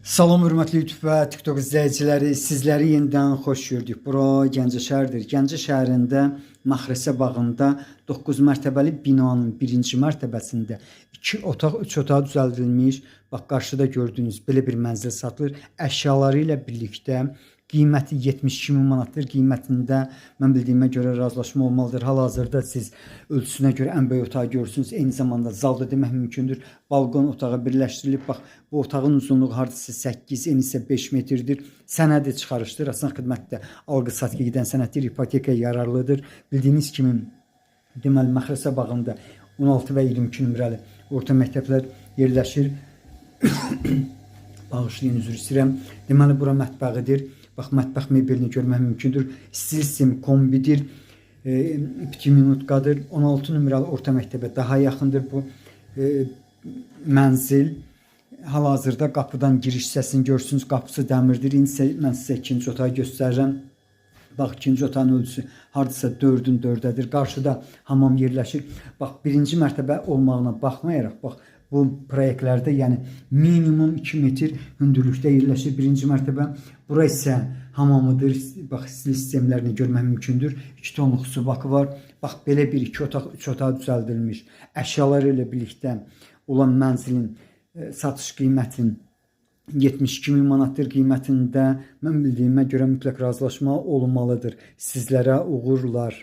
Salam hörmətli YouTube və TikTok izləyiciləri, sizləri yenidən xoş gördük. Bura Gəncə şəhəridir. Gəncə şəhərində Maxrəsə bağında 9 mərtəbəli binanın birinci mərtəbəsində 2 otaq, 3 otaq düzəldilmiş. Bax, qarşıda gördüyünüz belə bir mənzil satılır. Əşyaları ilə birlikdə qiyməti 72.000 manatdır. Qiymətində mən bildiyimə görə razılaşma olmalıdır. Hal-hazırda siz ölçüsünə görə ən böyük otağı görürsünüz. Eyni zamanda zalda demək mümkündür. Balkon otağı birləşdirilib. Bax, bu otağın uzunluğu hardasa 8, eni isə 5 metrdir. Sənədi çıxarışdır. Asan xidmətdə alqı-satqı gedən sənəddir. İpotekaya yararlıdır. Bildiyiniz kimi deməli Maxrəsə bağında 16 və 22 nömrəli orta məktəblər yerləşir. Bağışlayın, üzr istəyirəm. Deməli bura mətbəxidir. Bax, mətbəx mebelini görmək mümkündür. Stil sistemi kombidir. 2 minutqadır. 16 nömrəli orta məktəbə daha yaxındır bu mənzil. Hal-hazırda qapıdan giriş hissəsini görürsünüz. Qapısı dəmirdir. İndi mən sizə ikinci otağı göstərirəm. Bax, ikinci otağın ölçüsü hardasa 4-ün 4-dədir. Qarşıda hamam yerləşir. Bax, birinci mərtəbə olmağına baxmayaraq, bax, bu proyektlərdə yəni minimum 2 metr hündürlükdə yerləşir birinci mərtəbə. Bura isə hamamıdır. Bax, stil sistemlərini görmək mümkündür. 2 tonluq su bakı var. Bax, belə bir 2 otaq, 3 otaq düzəldilmiş. Əşyaları ilə birlikdə olan mənzilin satış qiymətin 72.000 manatdır. Qiymətində mən bildiyimə görə mütləq razılaşma olunmalıdır. Sizlərə uğurlar.